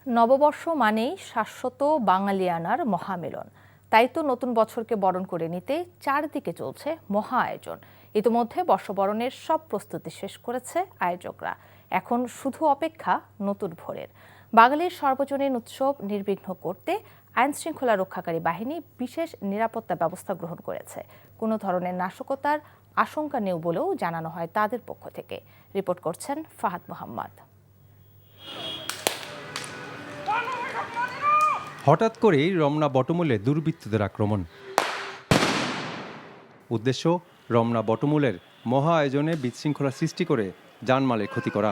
নববর্ষ মানেই শাশ্বত বাঙালিয়ানার মহামিলন। তাই তো নতুন বছরকে বরণ করে নিতে চারদিকে চলছে মহা আয়োজন। ইতিমধ্যে বর্ষবরণের সব প্রস্তুতি শেষ করেছে আয়োজকরা। এখন শুধু অপেক্ষা নতুন ভোরের। বাঙালির সর্বজনীন উৎসব নির্বিঘ্ন করতে আইন শৃঙ্খলা রক্ষাকারী বাহিনী বিশেষ নিরাপত্তা ব্যবস্থা গ্রহণ করেছে। কোনো ধরনের নাশকতার আশঙ্কা নেই বলেও জানানো হয় তাদের পক্ষ থেকে। রিপোর্ট করছেন ফাহাদ মোহাম্মদ। হঠাৎ করেই রমনা বটমূলে দুর্বৃত্তদের আক্রমণ। উদ্দেশ্য রমনা বটমূলের মহা আয়োজনে বিশৃঙ্খলা সৃষ্টি করে জানমালের ক্ষতি করা।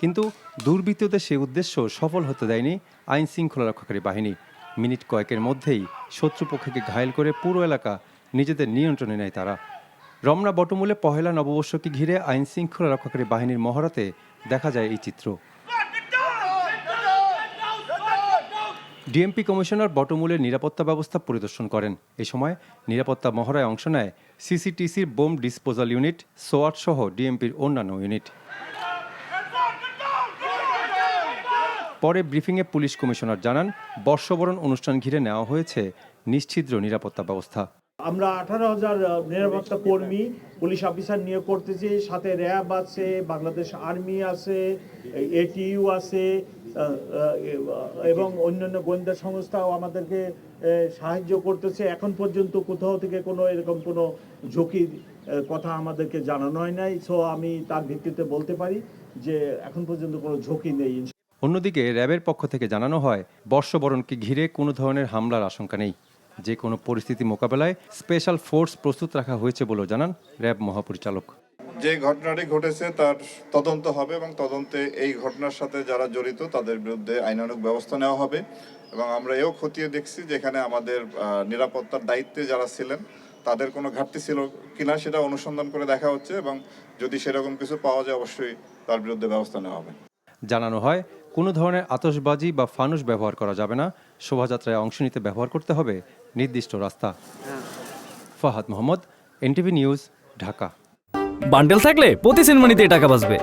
কিন্তু দুর্বৃত্তদের সেই উদ্দেশ্য সফল হতে দেয়নি আইন শৃঙ্খলা রক্ষাকারী বাহিনী। মিনিট কয়েকের মধ্যেই শত্রুপক্ষকে ঘায়েল করে পুরো এলাকা নিজেদের নিয়ন্ত্রণে নেয় তারা। রমনা বটমূলে পহেলা নববর্ষকে ঘিরে আইন শৃঙ্খলা রক্ষাকারী বাহিনীর মহড়াতে দেখা যায় এই চিত্র। ডিএমপি কমিশনার বটমূলের নিরাপত্তা ব্যবস্থা পরিদর্শন করেন। এ সময় নিরাপত্তা মহড়ায় অংশ নেয় সিসিটিসির বোম ডিসপোজাল ইউনিট, সোয়াট সহ ডিএমপির অন্যান্য ইউনিট। পরে ব্রিফিংয়ে পুলিশ কমিশনার জানান, বর্ষবরণ অনুষ্ঠান ঘিরে নেওয়া হয়েছে নিশ্ছিদ্র নিরাপত্তা ব্যবস্থা। আমরা 18,000 নিরাপত্তা কর্মী পুলিশ অফিসার নিয়োগ করতেছি, সাথে র্যাব আছে, বাংলাদেশ আর্মি আছে, এটিইউ আছে এবং অন্যান্য গোয়েন্দা সংস্থাও আমাদেরকে সাহায্য করতেছে। এখন পর্যন্ত কোথাও থেকে কোনো এরকম কোনো ঝুঁকির কথা আমাদেরকে জানানো হয় নাই। সো আমি তার ভিত্তিতে বলতে পারি যে এখন পর্যন্ত কোনো ঝুঁকি নেই। অন্যদিকে র্যাবের পক্ষ থেকে জানানো হয়, বর্ষবরণকে ঘিরে কোনো ধরনের হামলার আশঙ্কা নেই। যে কোনো পরিস্থিতি মোকাবেলায় স্পেশাল ফোর্স প্রস্তুত রাখা হয়েছে বলেও জানান র্যাব মহাপরিচালক। যে ঘটনাটি ঘটেছে তার তদন্ত হবে এবং তদন্তে এই ঘটনার সাথে যারা জড়িত তাদের বিরুদ্ধে আইনানুগ ব্যবস্থা নেওয়া হবে। এবং আমরা এও খতিয়ে দেখছি যেখানে আমাদের নিরাপত্তার দায়িত্বে যারা ছিলেন তাদের কোনো ঘাটতি ছিল কিনা সেটা অনুসন্ধান করে দেখা হচ্ছে, এবং যদি সেরকম কিছু পাওয়া যায় অবশ্যই তার বিরুদ্ধে ব্যবস্থা নেওয়া হবে। জানানো হয়, কোনো ধরনের আতশবাজি বা ফানুস ব্যবহার করা যাবে না। শোভাযাত্রায় অংশ নিতে ব্যবহার করতে হবে নির্দিষ্ট রাস্তা। Fahad Mohammad, NTV news, Dhaka. Bundle থাকলে প্রতি সেনমানিতে টাকা বাঁচবে।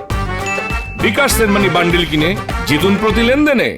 বিকাশ সেনমানি বান্ডেল কিনে জিতুন প্রতি লেনদেনে।